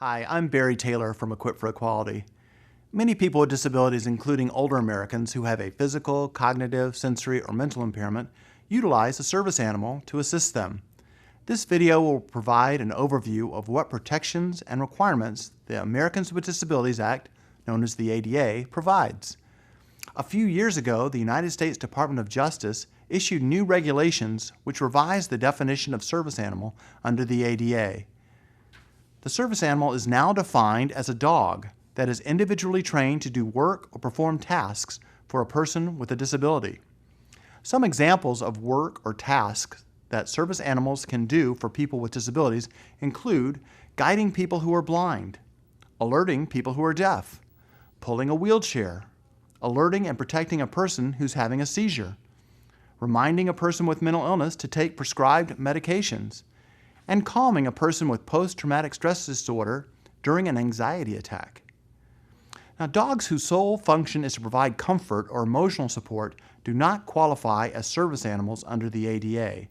Hi, I'm Barry Taylor from Equip for Equality. Many people with disabilities, including older Americans who have a physical, cognitive, sensory, or mental impairment, utilize a service animal to assist them. This video will provide an overview of what protections and requirements the Americans with Disabilities Act, known as the ADA, provides. A few years ago, the United States Department of Justice issued new regulations which revised the definition of service animal under the ADA. The service animal is now defined as a dog that is individually trained to do work or perform tasks for a person with a disability. Some examples of work or tasks that service animals can do for people with disabilities include guiding people who are blind, alerting people who are deaf, pulling a wheelchair, alerting and protecting a person who's having a seizure, reminding a person with mental illness to take prescribed medications, and calming a person with post-traumatic stress disorder during an anxiety attack. Now, dogs whose sole function is to provide comfort or emotional support do not qualify as service animals under the ADA.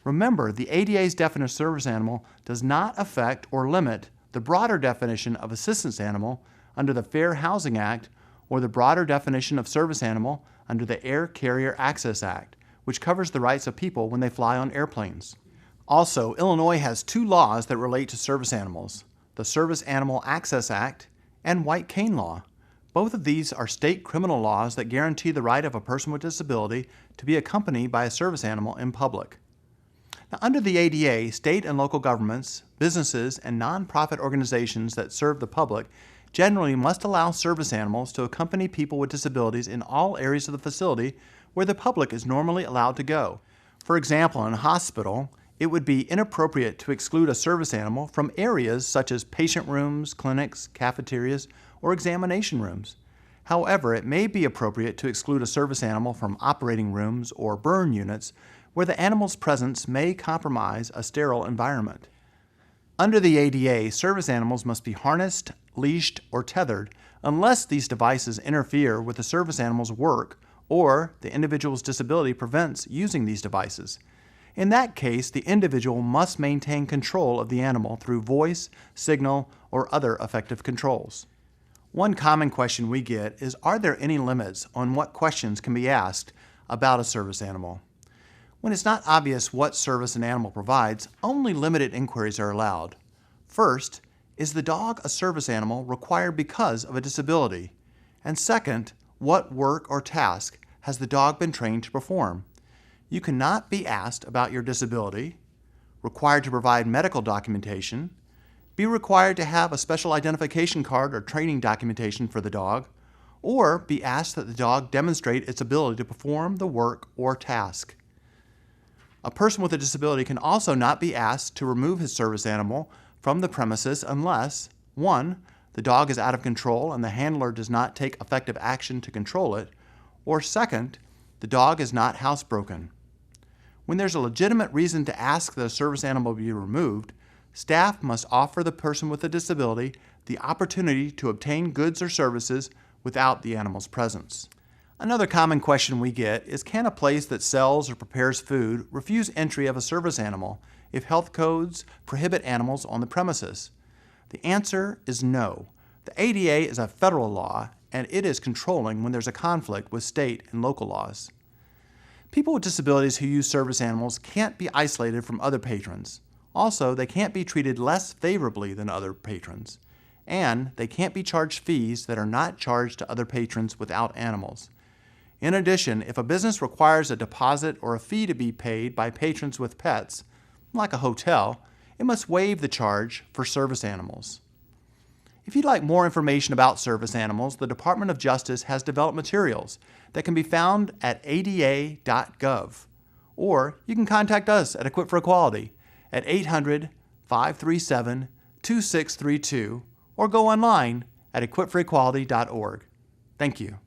Remember, the ADA's definition of service animal does not affect or limit the broader definition of assistance animal under the Fair Housing Act or the broader definition of service animal under the Air Carrier Access Act, which covers the rights of people when they fly on airplanes. Also, Illinois has two laws that relate to service animals, the Service Animal Access Act and White Cane Law. Both of these are state criminal laws that guarantee the right of a person with disability to be accompanied by a service animal in public. Now, under the ADA, state and local governments, businesses, and nonprofit organizations that serve the public generally must allow service animals to accompany people with disabilities in all areas of the facility where the public is normally allowed to go. For example, in a hospital, it would be inappropriate to exclude a service animal from areas such as patient rooms, clinics, cafeterias, or examination rooms. However, it may be appropriate to exclude a service animal from operating rooms or burn units where the animal's presence may compromise a sterile environment. Under the ADA, service animals must be harnessed, leashed, or tethered unless these devices interfere with the service animal's work or the individual's disability prevents using these devices. In that case, the individual must maintain control of the animal through voice, signal, or other effective controls. One common question we get is, are there any limits on what questions can be asked about a service animal? When it's not obvious what service an animal provides, only limited inquiries are allowed. First, is the dog a service animal required because of a disability? And second, what work or task has the dog been trained to perform? You cannot be asked about your disability, required to provide medical documentation, be required to have a special identification card or training documentation for the dog, or be asked that the dog demonstrate its ability to perform the work or task. A person with a disability can also not be asked to remove his service animal from the premises unless 1. The dog is out of control and the handler does not take effective action to control it, or 2. The dog is not housebroken. When there's a legitimate reason to ask that a service animal be removed, staff must offer the person with a disability the opportunity to obtain goods or services without the animal's presence. Another common question we get is, can a place that sells or prepares food refuse entry of a service animal if health codes prohibit animals on the premises? The answer is no. The ADA is a federal law, and it is controlling when there's a conflict with state and local laws. People with disabilities who use service animals can't be isolated from other patrons. Also, they can't be treated less favorably than other patrons. And they can't be charged fees that are not charged to other patrons without animals. In addition, if a business requires a deposit or a fee to be paid by patrons with pets, like a hotel, it must waive the charge for service animals. If you'd like more information about service animals, the Department of Justice has developed materials that can be found at ada.gov. Or you can contact us at Equip for Equality at 800-537-2632 or go online at equipforequality.org. Thank you.